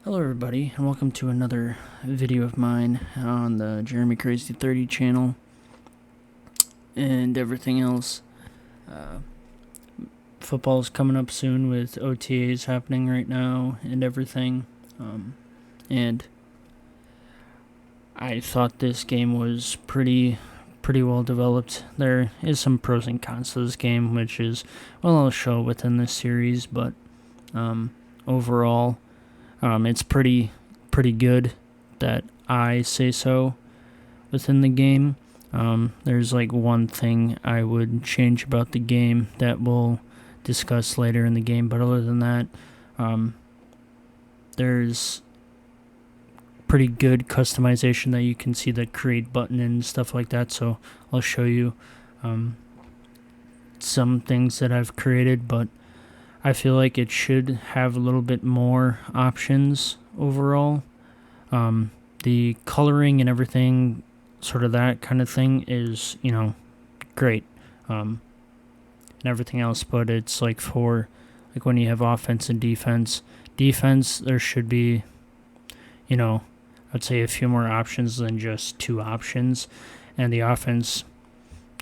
Hello everybody, and welcome to another video of mine on the Jeremy Crazy 30 channel and everything else. Football's coming up soon with OTAs happening right now and everything. And I thought this game was pretty well developed. There is some pros and cons to this game, which is, well, I'll show within this series, but overall, it's pretty good that I say so within the game. There's like one thing I would change about the game that we'll discuss later in the game, but other than that, there's pretty good customization that you can see, the create button and stuff like that, so I'll show you some things that I've created, but I feel like it should have a little bit more options overall. The coloring and everything, sort of that kind of thing, is, great. And everything else, but it's like for, like when you have offense and defense, there should be, I'd say a few more options than just two options. And the offense,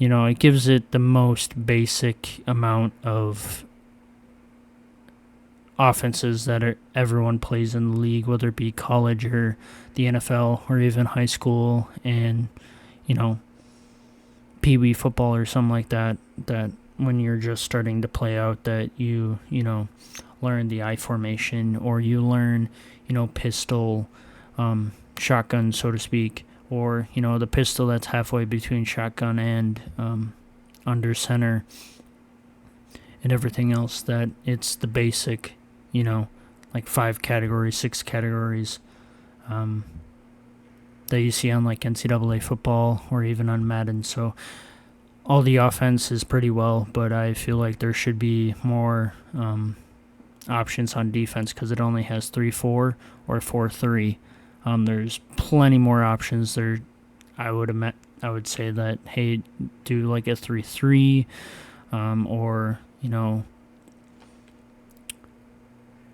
it gives it the most basic amount of offenses that everyone plays in the league, whether it be college or the NFL or even high school and, Pee Wee football or something like that, that when you're just starting to play out, that you learn the I formation, or you learn, pistol, shotgun, so to speak, or, the pistol that's halfway between shotgun and under center, and everything else, that it's the basic, like 5 categories, 6 categories that you see on like NCAA football or even on Madden. So all the offense is pretty well, but I feel like there should be more options on defense, because it only has 3-4 or 4-3. There's plenty more options there. I would say that, hey, do like a 3-3, or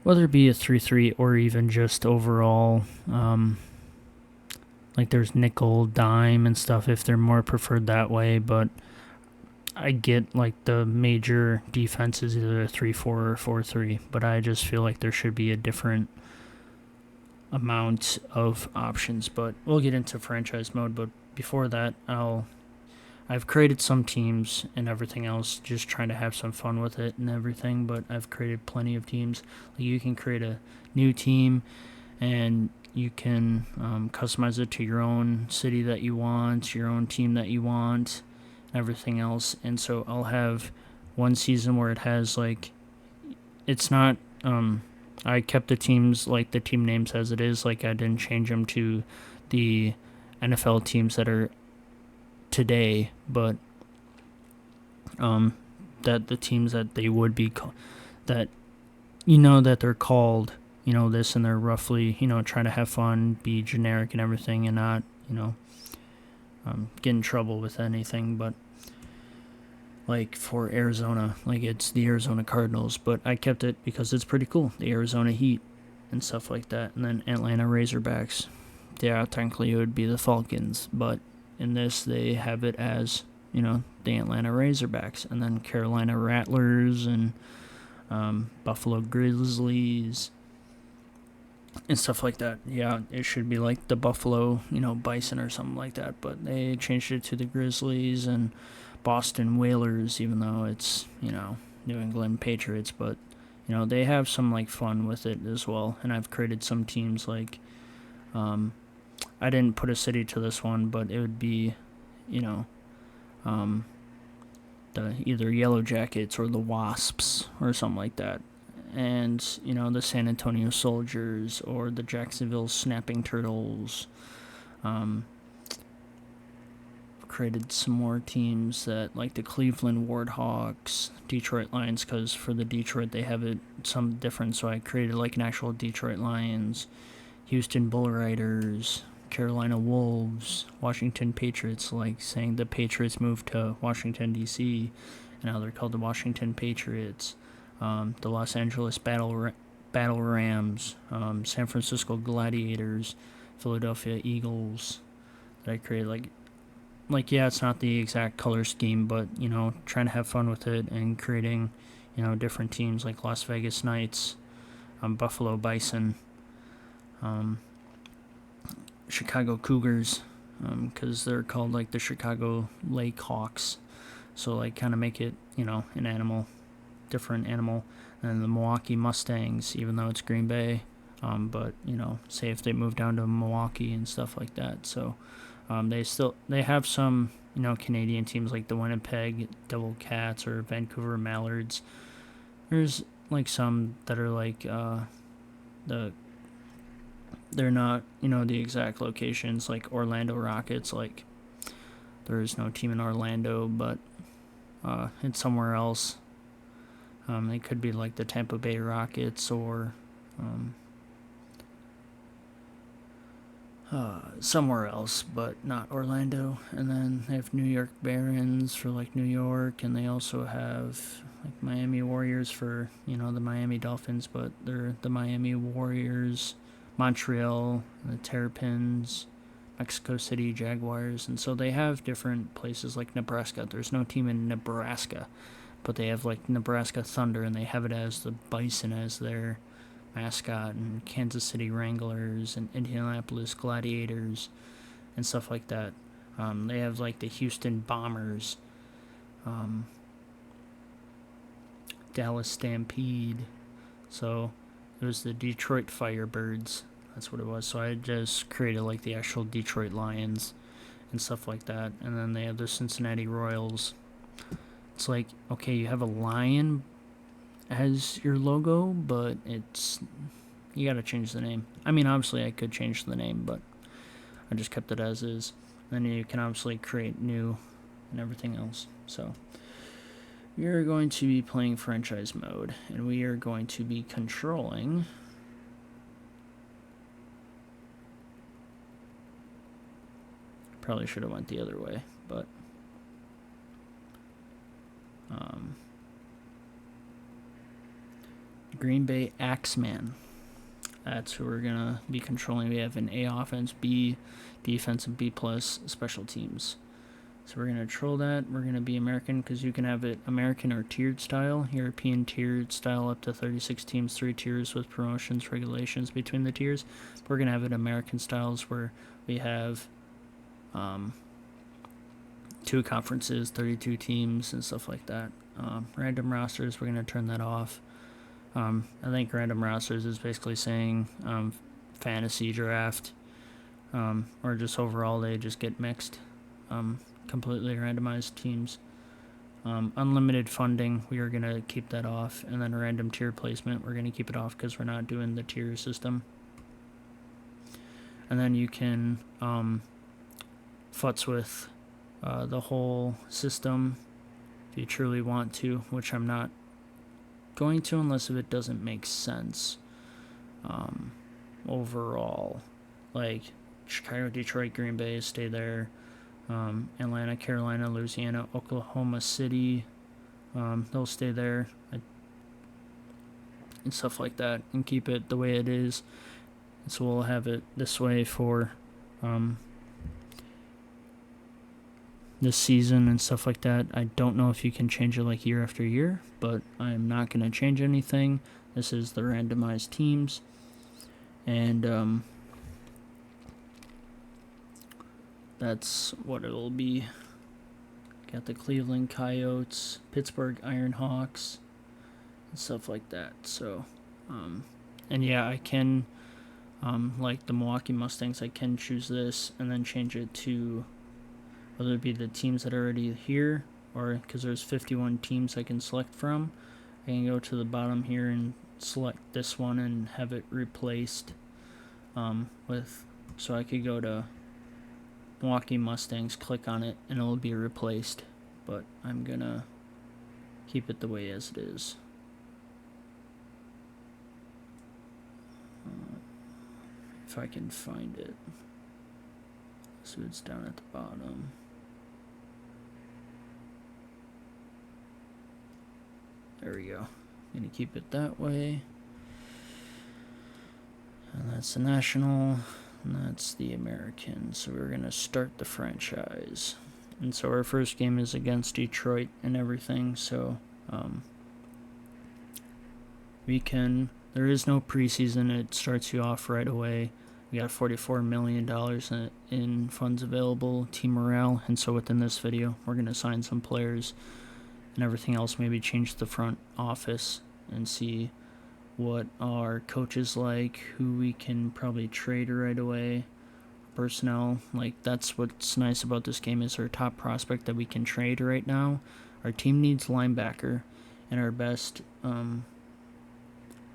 whether it be a 3-3 or even just overall, like there's nickel, dime, and stuff if they're more preferred that way. But I get like the major defense is either a 3-4 or 4-3, but I just feel like there should be a different amount of options. But we'll get into franchise mode. But before that, I've created some teams and everything else, just trying to have some fun with it and everything, but I've created plenty of teams. Like, you can create a new team, and you can customize it to your own city that you want, your own team that you want, everything else. And so I'll have one season where it has, like, it's not, I kept the teams, like, the team names as it is. Like, I didn't change them to the NFL teams that are today, but that the teams that they would be that that they're called this, and they're roughly trying to have fun, be generic and everything, and not get in trouble with anything. But like for Arizona, like it's the Arizona Cardinals, but I kept it because it's pretty cool, the Arizona Heat and stuff like that. And then Atlanta Razorbacks, yeah, technically it would be the Falcons, but in this, they have it as, the Atlanta Razorbacks, and then Carolina Rattlers, and Buffalo Grizzlies, and stuff like that. Yeah, it should be like the Buffalo, Bison or something like that, but they changed it to the Grizzlies, and Boston Whalers, even though it's, New England Patriots, but, they have some, like, fun with it as well. And I've created some teams, like, I didn't put a city to this one, but it would be, the either Yellow Jackets or the Wasps or something like that. And, the San Antonio Soldiers or the Jacksonville Snapping Turtles. Created some more teams that, like the Cleveland Warthawks, Detroit Lions, because for the Detroit they have it some different, so I created like an actual Detroit Lions, Houston Bull Riders, Carolina Wolves, Washington Patriots, like saying the Patriots moved to Washington, D.C., and now they're called the Washington Patriots, the Los Angeles Battle Battle Rams, San Francisco Gladiators, Philadelphia Eagles that I created. Yeah, it's not the exact color scheme, but trying to have fun with it and creating different teams like Las Vegas Knights, Buffalo Bison, Chicago Cougars, because they're called like the Chicago Lake Hawks. So like kind of make it an animal, different animal. And the Milwaukee Mustangs, even though it's Green Bay, but say if they move down to Milwaukee and stuff like that. So they have some Canadian teams like the Winnipeg Devil Cats or Vancouver Mallards. There's like some that are like they're not the exact locations, like Orlando Rockets. Like there is no team in Orlando, but it's somewhere else. They could be like the Tampa Bay Rockets or somewhere else, but not Orlando. And then they have New York Barons for like New York, and they also have like Miami Warriors for the Miami Dolphins, but they're the Miami Warriors, Montreal, the Terrapins, Mexico City Jaguars. And so they have different places like Nebraska. There's no team in Nebraska, but they have like Nebraska Thunder, and they have it as the Bison as their mascot, and Kansas City Wranglers and Indianapolis Gladiators and stuff like that. They have like the Houston Bombers, Dallas Stampede. So it was the Detroit Firebirds. That's what it was. So I just created like the actual Detroit Lions and stuff like that. And then they have the Cincinnati Royals. It's like, okay, you have a lion as your logo, but you gotta change the name. I mean, obviously I could change the name, but I just kept it as is. Then you can obviously create new and everything else. So we are going to be playing franchise mode, and we are going to be controlling probably should have went the other way, but Green Bay Axeman. That's who we're gonna be controlling. We have an A offense, B defense, and B plus special teams. So we're gonna control that. We're gonna be American because you can have it American or tiered style. European tiered style up to 36 teams, 3 tiers with promotions, regulations between the tiers. We're gonna have it American styles where we have 2 conferences, 32 teams, and stuff like that. Random rosters, we're gonna turn that off. I think random rosters is basically saying fantasy draft, or just overall they just get mixed, completely randomized teams. Unlimited funding, we are going to keep that off. And then random tier placement, we're going to keep it off because we're not doing the tier system. And then you can futz with the whole system if you truly want to, which I'm not going to unless if it doesn't make sense overall. Like Chicago, Detroit, Green Bay, stay there. Atlanta, Carolina, Louisiana, Oklahoma City, they'll stay there and stuff like that, and keep it the way it is. And so we'll have it this way for this season and stuff like that. I don't know if you can change it like year after year, but I'm not going to change anything. This is the randomized teams, and that's what it'll be. Got the Cleveland Coyotes, Pittsburgh Ironhawks, and stuff like that. So, and yeah, I can, like the Milwaukee Mustangs, I can choose this and then change it to whether it be the teams that are already here, or because there's 51 teams I can select from, I can go to the bottom here and select this one and have it replaced with, so I could go to Milwaukee Mustangs, click on it, and it'll be replaced. But I'm gonna keep it the way as it is. If I can find it. So it's down at the bottom. There we go. I'm gonna keep it that way. That's the National, and that's the American. So we're going to start the franchise. And so our first game is against Detroit and everything, so there is no preseason. It starts you off right away. We got $44 million in funds available, team morale, and so within this video, we're going to sign some players and everything else, maybe change the front office and see what our coach is like, who we can probably trade right away, personnel. Like, that's what's nice about this game is our top prospect that we can trade right now. Our team needs linebacker, and our best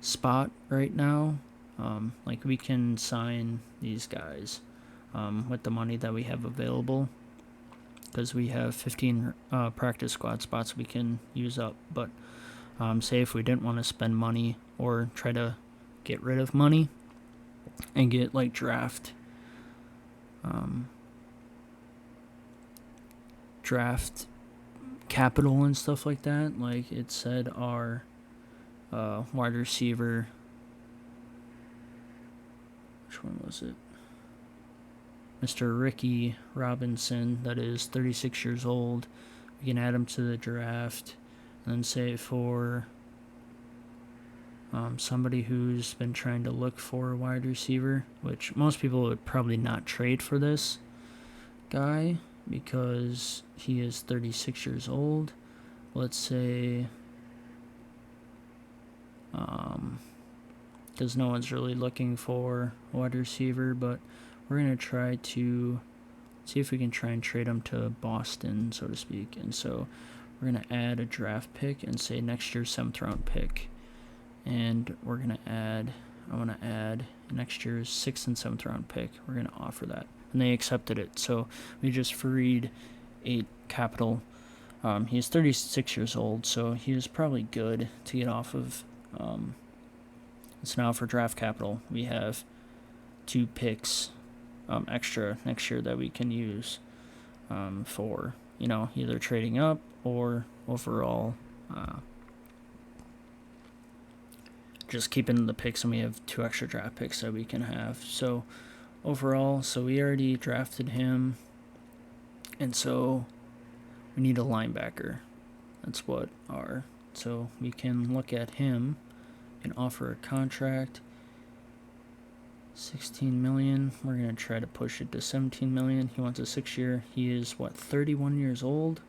spot right now, like, we can sign these guys with the money that we have available, because we have 15 practice squad spots we can use up. But say if we didn't want to spend money or try to get rid of money and get like draft capital and stuff like that, like it said our wide receiver, which one was it? Mr. Ricky Robinson, that is 36 years old. We can add him to the draft, and then say for somebody who's been trying to look for a wide receiver, which most people would probably not trade for this guy because he is 36 years old. Let's say, because no one's really looking for a wide receiver, but we're going to try to see if we can try and trade him to Boston, so to speak. And so we're going to add a draft pick and say next year's 7th round pick. And we're going to add, I want to add next year's 6th and 7th round pick. We're going to offer that. And they accepted it. So we just freed 8 capital. He's 36 years old, so he is probably good to get off of. So now for draft capital, we have 2 picks extra next year that we can use for, either trading up or overall just keeping the picks, and we have 2 extra draft picks that we can have. So overall, so we already drafted him, and so we need a linebacker. That's what so we can look at him and offer a contract. 16 million. We're going to try to push it to 17 million. He wants a 6-year. He is 31 years old.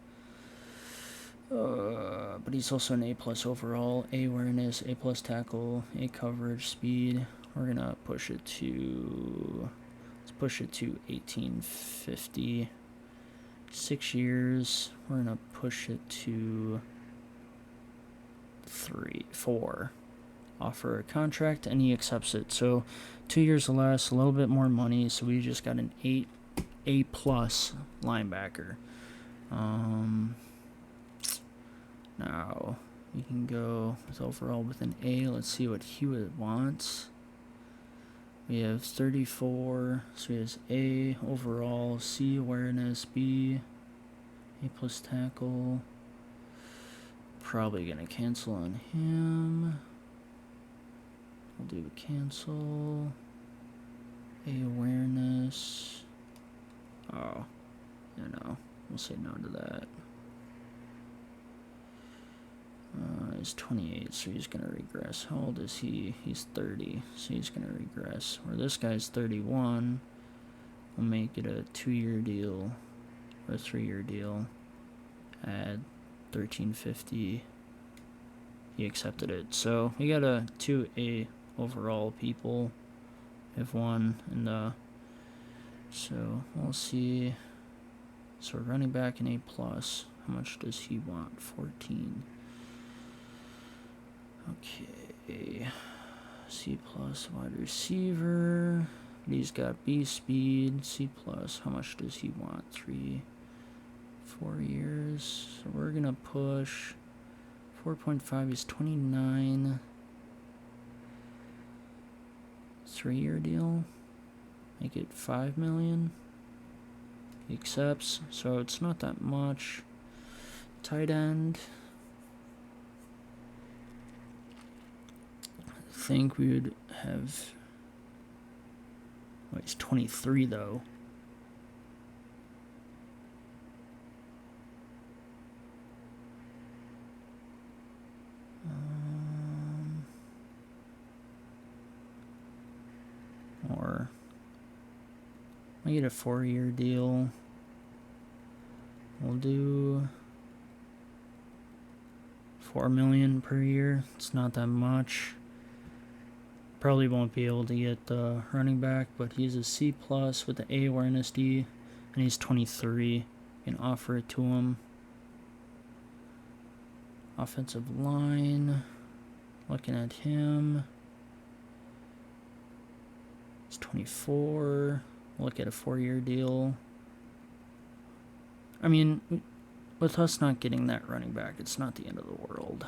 But he's also an A+ overall, A awareness, A+ tackle, A coverage, speed. We're going to push it to 1850. 6 years. We're going to push it to 4. Offer a contract, and he accepts it. So 2 years or less, a little bit more money. So we just got an A+ linebacker. Now we can go with overall with an A. Let's see what Hewitt wants. We have 34, so he has A overall, C awareness, B, A+ tackle. Probably gonna cancel on him. We'll do cancel. A awareness. Oh, we'll say no to that. He's 28, so he's gonna regress. How old is he? He's 30, so he's gonna regress. Where this guy's 31, we'll make it a 2-year deal or a 3-year deal. Add 1350. He accepted it. So we got 2 A overall people. We have 1 in the. So we'll see. So running back in A+. How much does he want? 14. Okay. C+ wide receiver. He's got B speed. C+. How much does he want? 4 years. So we're gonna push 4.5 is 29. 3-year deal. Make it 5 million. He accepts, so it's not that much. Tight end. I think we would have Oh, he's 23 though. Or I get a 4-year deal. We'll do $4 million per year. It's not that much. Probably won't be able to get the running back, but he's a C plus with the A awareness D, and he's 23. You can offer it to him. Offensive line. Looking at him. He's 24. Look at a 4-year deal. I mean, with us not getting that running back, it's not the end of the world.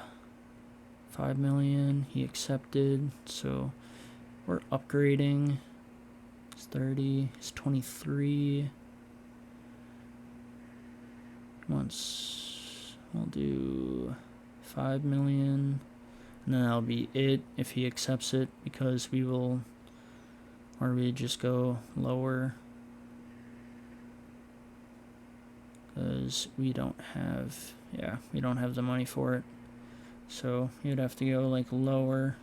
$5 million, he accepted, so we're upgrading. He's 30, he's 23. We'll do $5 million, and then that'll be it if he accepts it, because we will, or we just go lower, because we don't have the money for it. So you'd have to go like lower,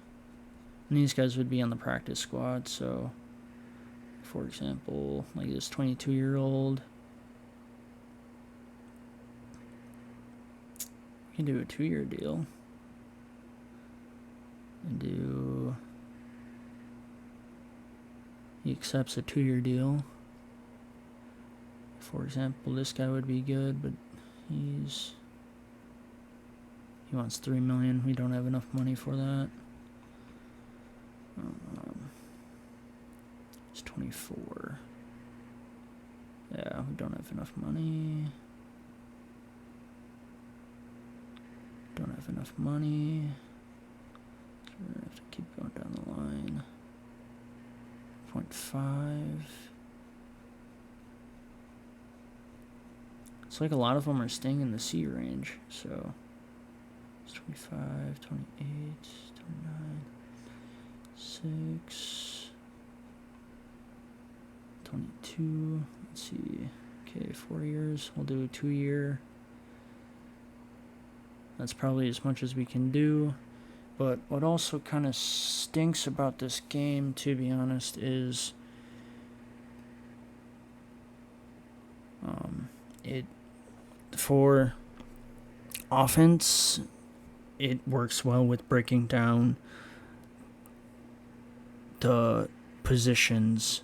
and these guys would be on the practice squad. So for example, like this 22-year-old, we can do a 2-year deal and he accepts a 2-year deal. For example, this guy would be good, but he wants $3 million. We don't have enough money for that. It's 24. Yeah, we don't have enough money. So we're gonna have to keep going down the line. 0.5. It's like a lot of them are staying in the C range, so it's 25, 28, 29, 6, 22. Let's see. Okay, 4 years. We'll do a 2-year. That's probably as much as we can do. But what also kind of stinks about this game, to be honest, is it for offense, it works well with breaking down the positions.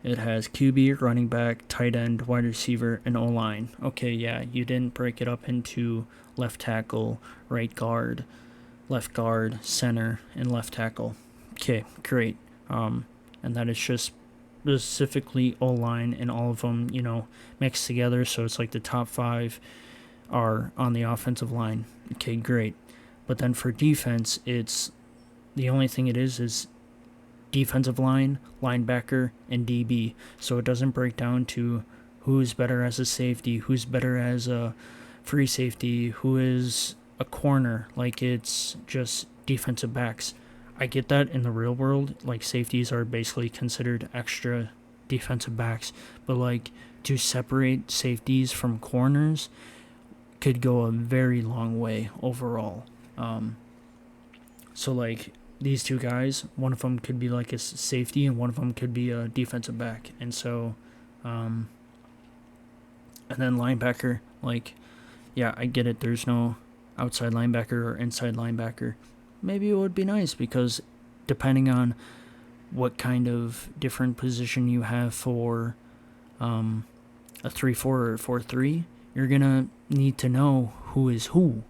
It has QB, running back, tight end, wide receiver, and O-line. Okay, yeah, you didn't break it up into left tackle, right guard, left guard, center, and left tackle. Okay, great. And that is just specifically O-line, and all of them, mixed together, so it's like the top 5 are on the offensive line. Okay, great. But then for defense, it's the only thing it is defensive line, linebacker, and DB. So it doesn't break down to who's better as a safety, who's better as a free safety, who is a corner. Like, it's just defensive backs. I get that in the real world, like safeties are basically considered extra defensive backs, but like to separate safeties from corners could go a very long way overall. So like these two guys, one of them could be like a safety and one of them could be a defensive back. And so, and then linebacker, like, yeah, I get it. There's no outside linebacker or inside linebacker. Maybe it would be nice because depending on what kind of different position you have for a 3-4 or a 4-3, you're going to need to know who is who.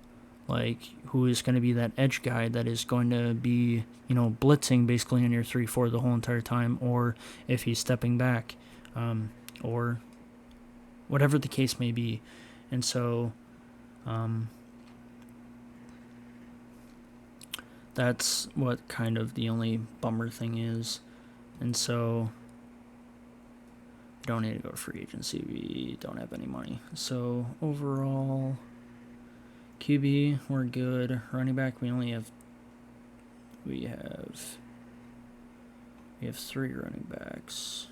Like, who is going to be that edge guy that is going to be, blitzing basically on your 3-4 the whole entire time, or if he's stepping back, or whatever the case may be. And so, that's what kind of the only bummer thing is. And so, we don't need to go to free agency. We don't have any money. So, overall, QB, we're good. Running back, we have We have 3 running backs.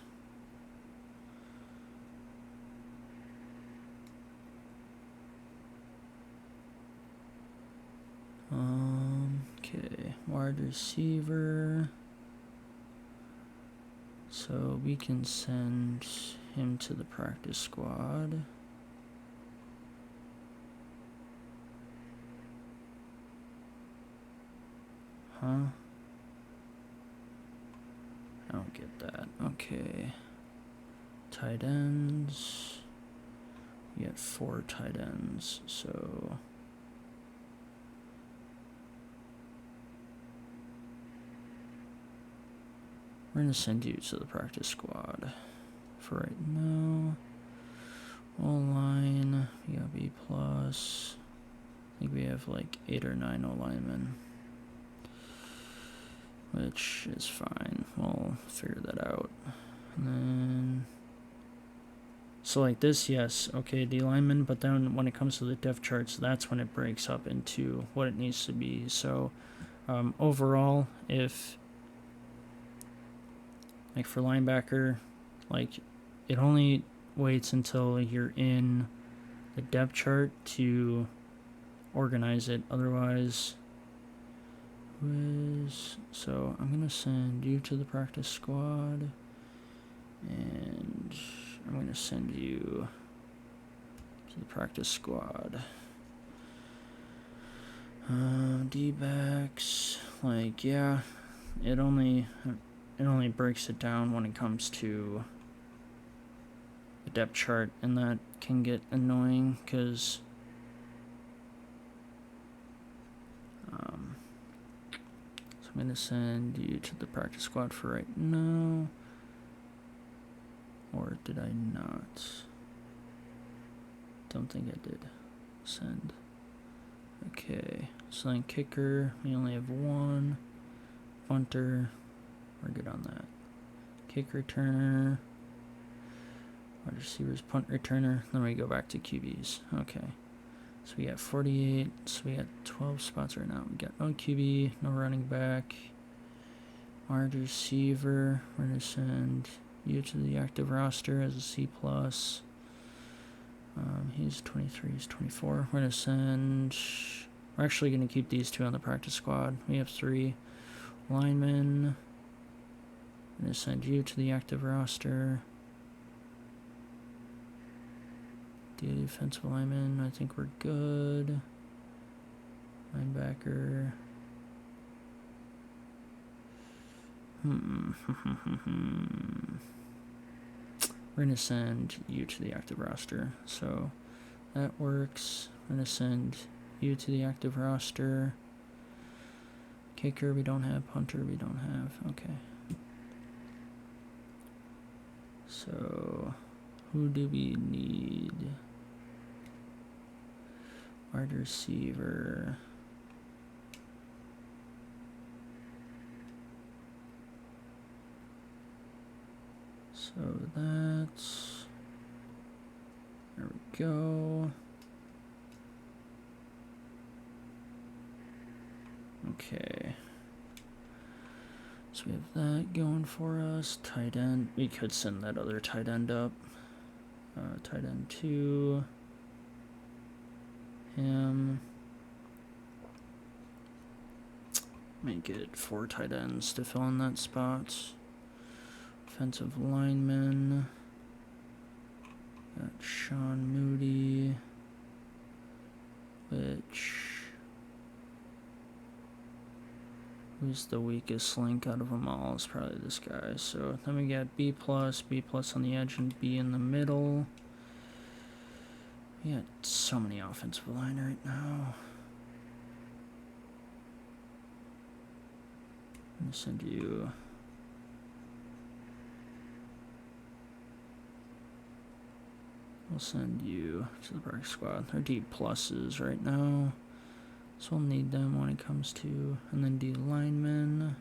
Okay, wide receiver. So we can send him to the practice squad. Huh? I don't get that. Okay. Tight ends. We got 4 tight ends, so we're gonna send you to the practice squad for right now. O-line, we got B+. I think we have like 8 or 9 O-linemen, which is fine. We'll figure that out. And then, so like this, yes, okay, the lineman, but then when it comes to the depth charts, that's when it breaks up into what it needs to be. So overall, if, like for linebacker, like it only waits until you're in the depth chart to organize it. Otherwise, so I'm gonna send you to the practice squad, and I'm gonna send you to the practice squad. D-backs, like, yeah, it only breaks it down when it comes to the depth chart, and that can get annoying because so I'm gonna send you to the practice squad for right now. Or did I not? Don't think I did. Send. Okay, so then kicker, we only have 1. Punter, we're good on that. Kick returner, wide receivers, punt returner, then we go back to QBs. Okay, so we got 48, so we got 12 spots right now. We got no QB, no running back, wide receiver, we're going to send you to the active roster as a C+. He's 23, he's 24. We're going to send, we're actually going to keep these 2 on the practice squad. We have 3 linemen. I'm going to send you to the active roster. The defensive lineman, I think we're good. Linebacker. We're going to send you to the active roster. So that works. I'm going to send you to the active roster. Kicker, we don't have. Punter, we don't have. Okay. So, who do we need? Wide receiver. So that's, there we go. Okay. So we have that going for us. Tight end, we could send that other tight end up. Tight end 2. Him. Make it 4 tight ends to fill in that spot. Offensive lineman. Got Sean Moody. Who's the weakest link out of them all? Is probably this guy. So then we got B+, B+ on the edge, and B in the middle. We got so many offensive line right now. I'm gonna send you. We'll send you to the practice squad. They're D pluses right now, so we'll need them when it comes to, and then D linemen.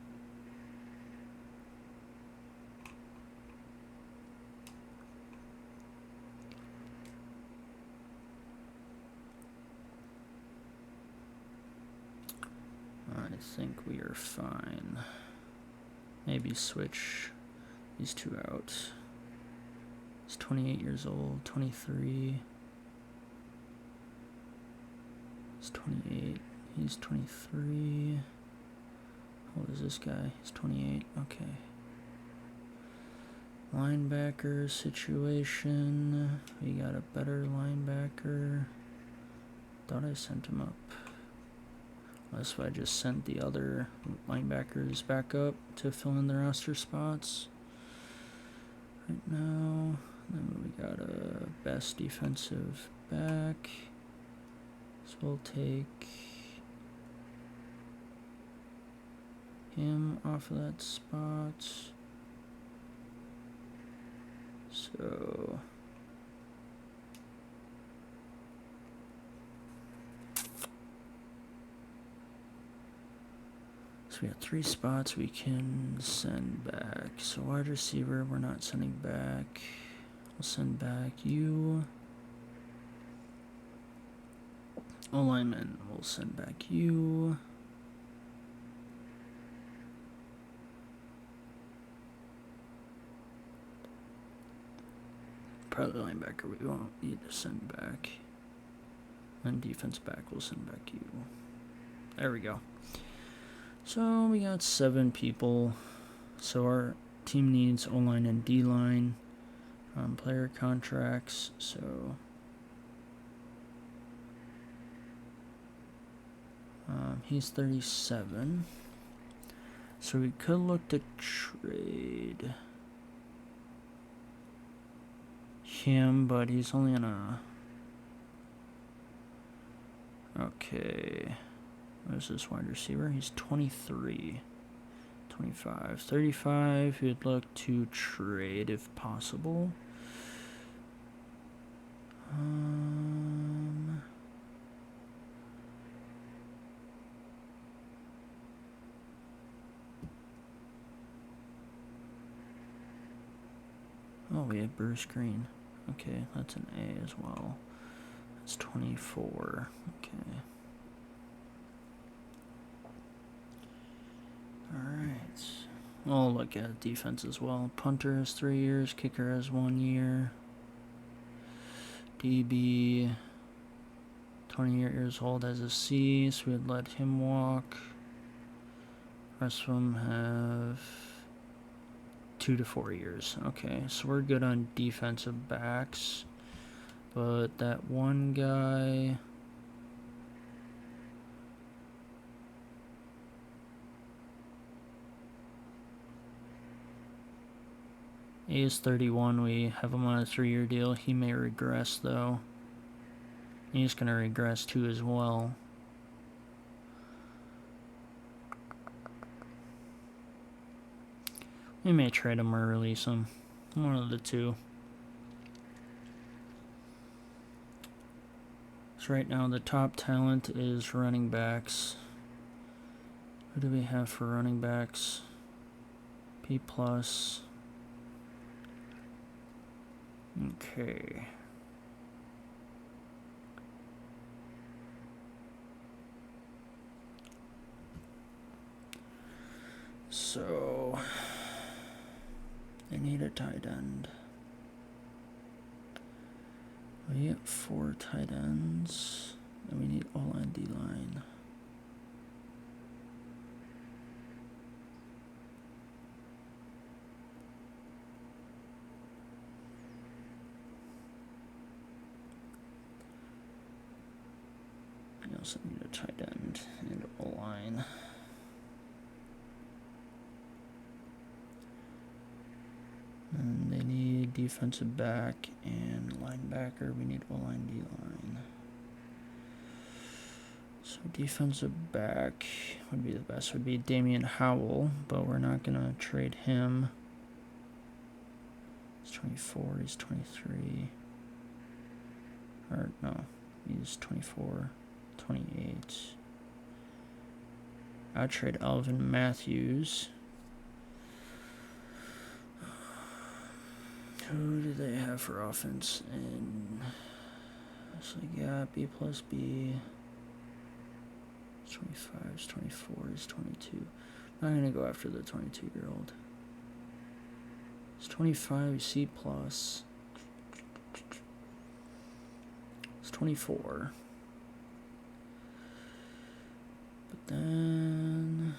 I think we are fine. Maybe switch these two out. He's 28 years old, 23. He's 28. He's 23. How old is this guy? He's 28. Okay. Linebacker situation. We got a better linebacker. Thought I sent him up. Unless I just sent the other linebackers back up to fill in the roster spots. Right now, then we got a best defensive back. So we'll take him off of that spot. So we got 3 spots we can send back. So wide receiver, we're not sending back. We'll send back you. O-lineman, we'll send back you. Probably linebacker we won't need to send back. And defense back, we'll send back you. There we go. So we got 7 people. So our team needs O-line and D-line. Player contracts. So he's 37. So we could look to trade him, but he's only on a... Okay. What is this wide receiver? He's 23. 25. 35. We'd look to trade if possible. Oh, we have Bruce Green. Okay, that's an A as well. That's 24. Okay. Alright. We'll look at defense as well. Punter has 3 years. Kicker has 1 year. DB, 20 years old, has a C, so we'd let him walk. Rest of them have 2 to 4 years. Okay, so we're good on defensive backs. But that one guy... He is 31. We have him on a 3-year deal. He may regress, though. He's going to regress, too, as well. We may trade him or release him. One of the two. So right now, the top talent is running backs. Who do we have for running backs? P+. Okay. So, they need a tight end. We get 4 tight ends, and we need O-line, D-line. We also need a tight end and O-line. And they need defensive back and linebacker. We need O-line, D-line. So defensive back would be the best. Would be Damian Howell, but we're not going to trade him. He's 24. He's 23. Or no, he's 24. 28. I'd trade Alvin Matthews. Who do they have for offense? And so they got B plus B. 25 is 24 is 22. I'm gonna go after the 22-year-old. It's 25 C plus. It's 24. But then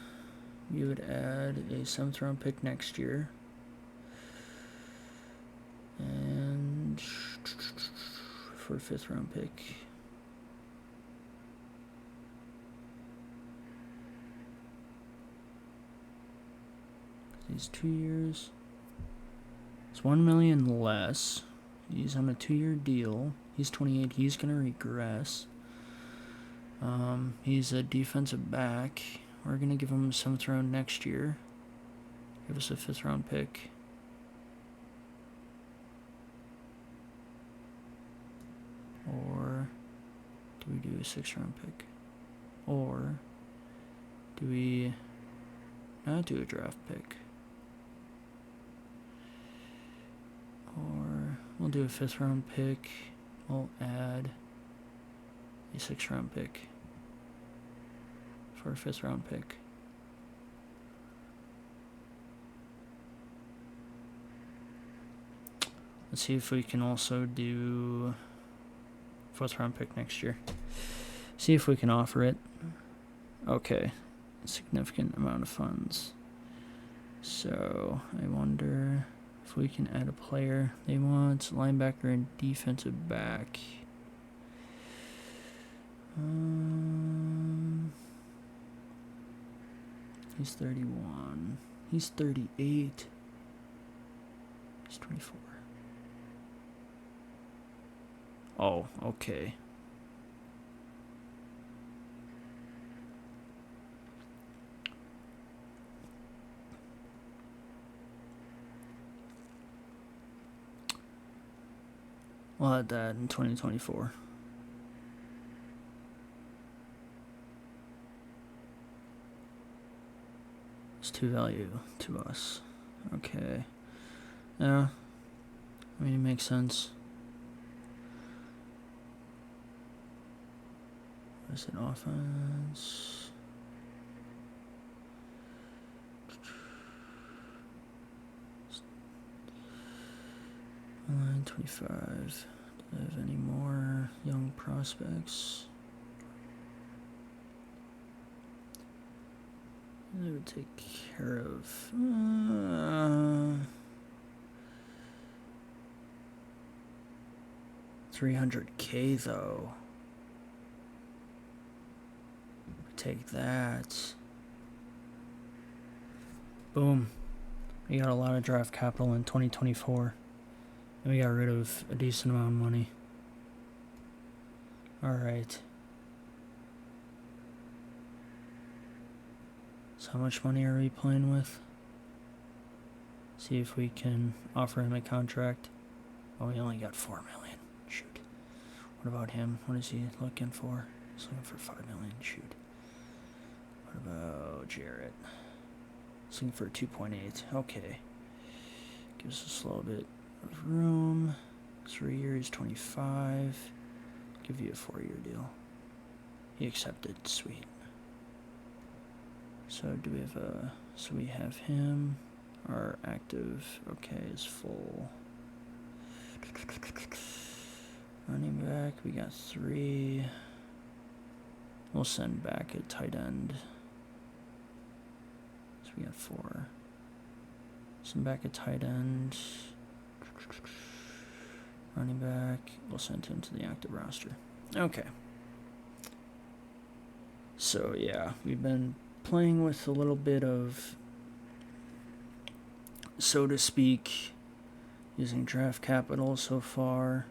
we would add a 7th round pick next year. And for a 5th round pick. These 2 years. It's 1 million less. He's on a 2-year deal. He's 28. He's gonna regress. He's a defensive back. We're gonna give him a 7th round next year. Give us a 5th round pick. Or do we do a 6th round pick? Or do we not do a draft pick? Or we'll do a 5th round pick. We'll add a 6th round pick for a 5th round pick. Let's see if we can also do 4th round pick next year. See if we can offer it. Okay, a significant amount of funds. So I wonder if we can add a player. They want linebacker and defensive back. He's 31. He's 38. He's 24. Oh, okay. We'll add that in 2024. It's too value to us. Okay. Yeah. I mean, it makes sense. What is it? Offense. Line 25. Do I have any more young prospects? They would take care of. 300K though. Take that. Boom. We got a lot of draft capital in 2024. And we got rid of a decent amount of money. Alright. So how much money are we playing with? See if we can offer him a contract. Oh, we only got 4 million. Shoot. What about him? What is he looking for? He's looking for 5 million. Shoot. What about Jarrett? He's looking for 2.8. Okay. Gives us a little bit of room. 3 years, 25. Give you a 4-year deal. He accepted. Sweet. So do we have a... So we have him. Our active, okay, is full. Running back, we got 3. We'll send back a tight end. So we got 4. Send back a tight end. Running back, we'll send him to the active roster. Okay. So yeah, we've been playing with a little bit of, so to speak, using draft capital so far.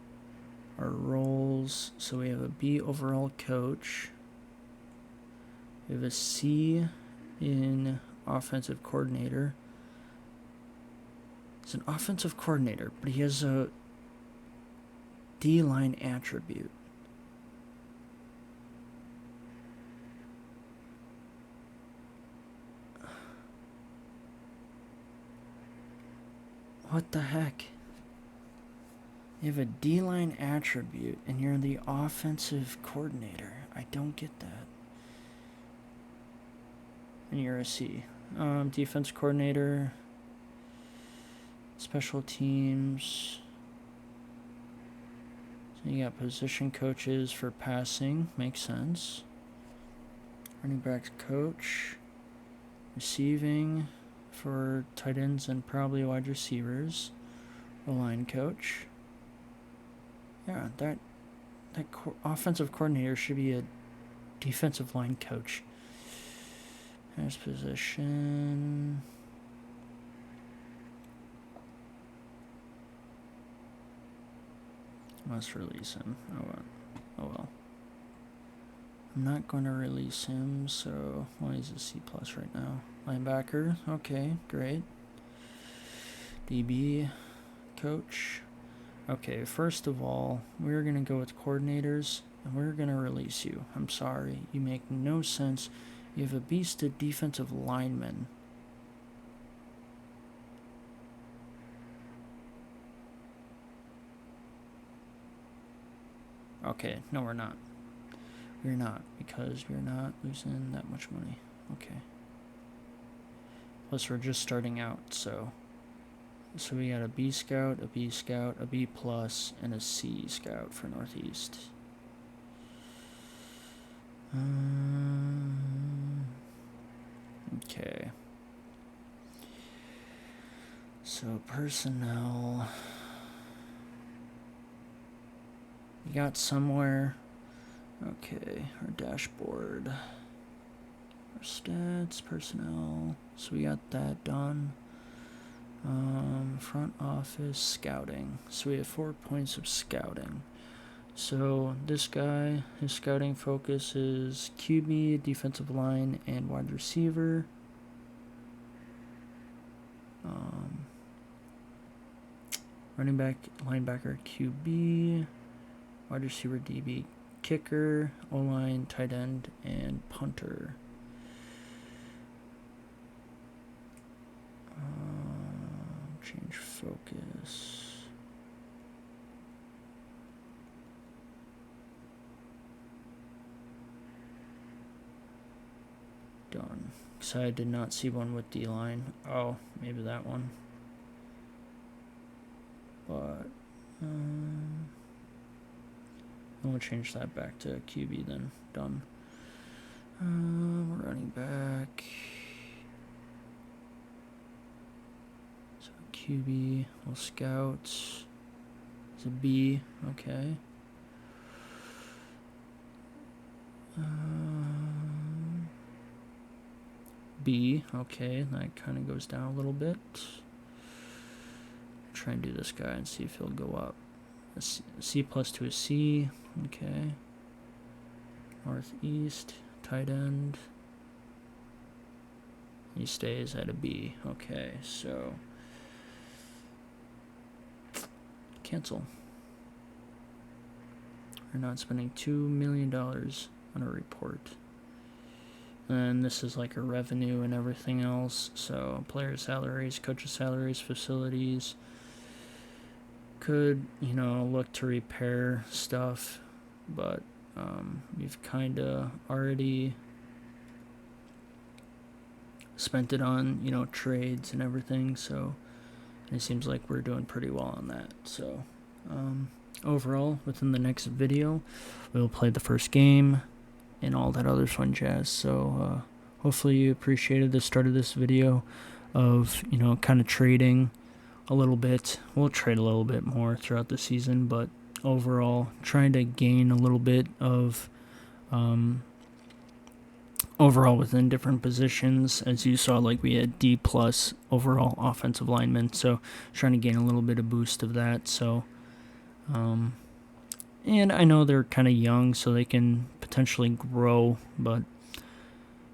Our roles, so we have a B overall coach. We have a C in offensive coordinator. He's an offensive coordinator, but he has a D-line attribute. What the heck? You have a D-line attribute, and you're the offensive coordinator. I don't get that. And you're a C. Defense coordinator, special teams. So you got position coaches for passing, makes sense. Running backs coach, receiving for tight ends and probably wide receivers. A line coach. Yeah, that offensive coordinator should be a defensive line coach. There's position. Must release him. Oh well. I'm not going to release him, so why is a C+ right now? Linebacker. Okay, great. DB coach. Okay, first of all, we're going to go with coordinators, and we're going to release you. I'm sorry. You make no sense. You have a beast of defensive linemen. Okay, no, we're not. We're not, because we're not losing that much money. Okay. Plus, we're just starting out, so we got a B Scout, a B Scout, a B+, and a C Scout for Northeast. Okay. So, personnel. We got somewhere. Okay, our dashboard. Our stats, personnel. So we got that done. Front office, scouting. So we have 4 points of scouting. So this guy, his scouting focus is QB, defensive line, and wide receiver. Running back, linebacker, QB, wide receiver, DB, kicker, O-line, tight end, and punter. Change focus. Done. So I did not see one with D-line. Oh, maybe that one. But we'll change that back to QB then. Done. We're running back. So QB, we'll scout. It's a B, okay. B, okay, that kind of goes down a little bit. Try and do this guy and see if he'll go up. A C+ to a C, okay. Northeast, tight end. He stays at a B, okay, so cancel. We're not spending $2 million on a report. And this is like a revenue and everything else. So player salaries, coaches salaries, facilities. Could, look to repair stuff, but we've kind of already spent it on, trades and everything. So it seems like we're doing pretty well on that. So overall, within the next video, we'll play the first game and all that other fun jazz. So hopefully you appreciated the start of this video of, kind of trading a little bit. We'll trade a little bit more throughout the season, but overall trying to gain a little bit of overall within different positions. As you saw, like we had D+ overall offensive linemen, so trying to gain a little bit of boost of that. So and I know they're kind of young, so they can potentially grow, but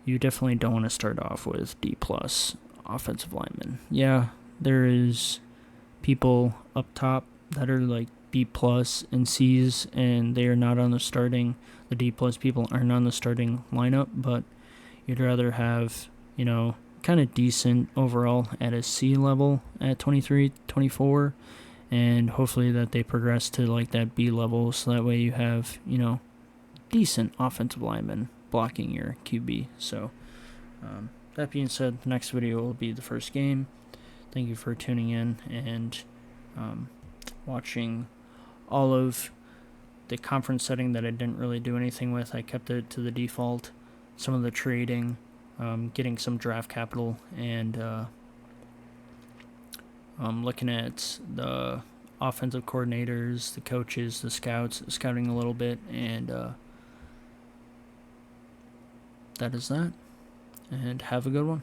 you definitely don't want to start off with D+ offensive linemen. Yeah, there is people up top that are like B+ and C's, and they are not on the D+ people aren't on the starting lineup, but you'd rather have, kind of decent overall at a C level at 23, 24, and hopefully that they progress to like that B level, so that way you have, decent offensive linemen blocking your QB. So that being said, the next video will be the first game. Thank you for tuning in and watching all of the conference setting that I didn't really do anything with. I kept it to the default. Some of the trading, getting some draft capital, and looking at the offensive coordinators, the coaches, the scouts, scouting a little bit, and that is that. And have a good one.